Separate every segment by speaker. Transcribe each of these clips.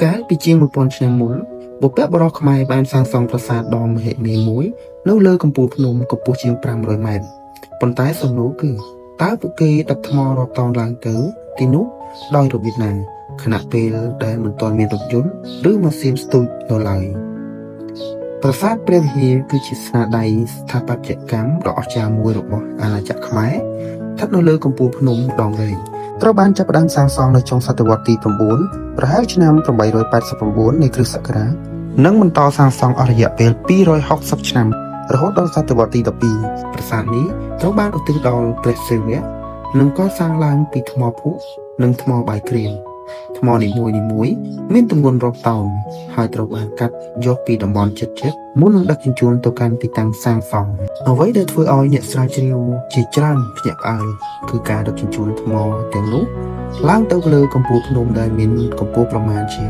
Speaker 1: កាលពីជាង1000ឆ្នាំមុនបុព្វបុរសខ្មែរបានសាងសង់ប្រាសាទដ៏មហិមាមួយនៅលើកំពូលភ្នំកម្ពស់ជាង500ម៉ែត្រប៉ុន្តែសំណួរគឺតើពួកគេដឹកថ្មរាប់តោនឡើងទៅទីនោះដោយរបៀបណាខណៈពេលដែលមិនទាន់មានរថយន្តឬម៉ាស៊ីនស្ទូចនៅឡើយប្រាសាទព្រះវិហារគឺជាស្នាដៃស្ថាបត្យកម្មដ៏អស្ចារ្យមួយរបស់អាណាចក្រខ្មែរស្ថិតនៅលើកំពូលភ្នំដងរែកត្រូវបានចាប់ផ្ដើមសាងសង់នៅចុងសតវត្សទី9ប្រហែលឆ្នាំ889នៃគ្រិស្តសករាជនិងបន្តសាងសង់អស់រយៈពេល260ឆ្នាំរហូតដល់សតវត្សទី12ប្រាសាទនេះត្រូវបានឧទ្ទិសដល់ព្រះសិវៈនិងកសាងឡើងពីថ្មភក់និងថ្មបាយក្រៀមថ្មនីមួយៗមានទម្ងន់រាប់តោនហើយត្រូវបានកាត់យកពីតំបន់ជិតៗមុននឹងដឹកជញ្ជូនទៅកាន់ទីតាំងសាងសង់អ្វីដែលធ្វើឲ្យអ្នកស្រាវជ្រាវជាច្រើនភ្ញាក់ផ្អើលគឺការដឹកជញ្ជូនថ្មទាំងនោះឡើងទៅលើកំពូលភ្នំដែលមានកម្ពស់ប្រមាណជា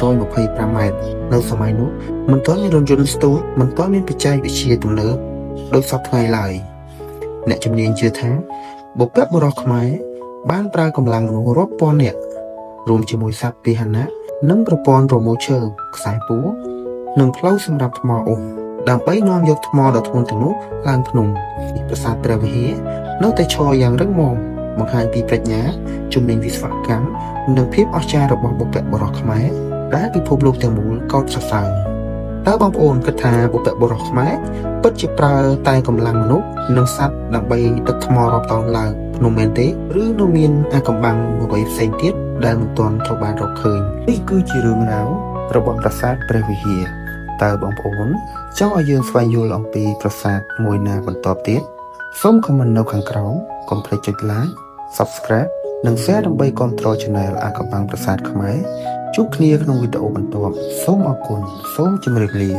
Speaker 1: 525ម៉ែត្រនៅសម័យនោះមិនទាន់មានរថយន្តស្ទូចមិនទាន់មានបច្ចេកវិទ្យាទំនើបដូចសពថ្ងៃឡើយអ្នកជំនាញជឿថាបុព្វបុរសខ្មែរបានប្រើកម្លាំងមនុស្សរាប់ពាន់នាក់រួមជាមួយសត្វពាហនៈនិងប្រព័ន្ធប្រមូលឈើខ្សែពួរនិងផ្លូវសម្រាប់ថ្មអ៊ុំដើម្បីនាំយកថ្មដ៏ធ្ងន់ទាំងនោះឡើងភ្នំប្រាសាទព្រះវិហារនៅតែឈរយ៉ាងរឹងមាំបង្ហាញពីប្រាជ្ញាជំនាញវិស្វកម្មនិងភាពអស្ចារ្យរបស់បុព្វបុរសខ្មែរដែលពិភពលោកទាំងមូលកោតសរសើរតើបងប្អូនគិតថាបុព្វបុរសខ្មែរពិតជាប្រើតែកម្លាំងមនុស្សនិងសត្វដើម្បីដឹកថ្មរាប់តោនឡើងភ្នំមែនទេឬនៅមានអាកំបាំងអ្វីផ្សេងទៀតដែលមិនទាន់ត្រូវបានរកឃើញនេះគឺជារឿងរ៉ាវរបស់ប្រាសាទព្រះវិហារតើបងប្អូនចង់ឲ្យយើងស្វែងយល់អំពីប្រាសាទមួយណាបន្តទៀតសូមខមមិននៅខាងក្រោមកុំភ្លេចចុច like Subscribe និង Share ដើម្បីគាំទ្រ Channel អាកំបាំងប្រាសាទខ្មែរជួបគ្នាក្នុងវីដេអូបន្ទាប់សូមអរគុណសូមជម្រាបលា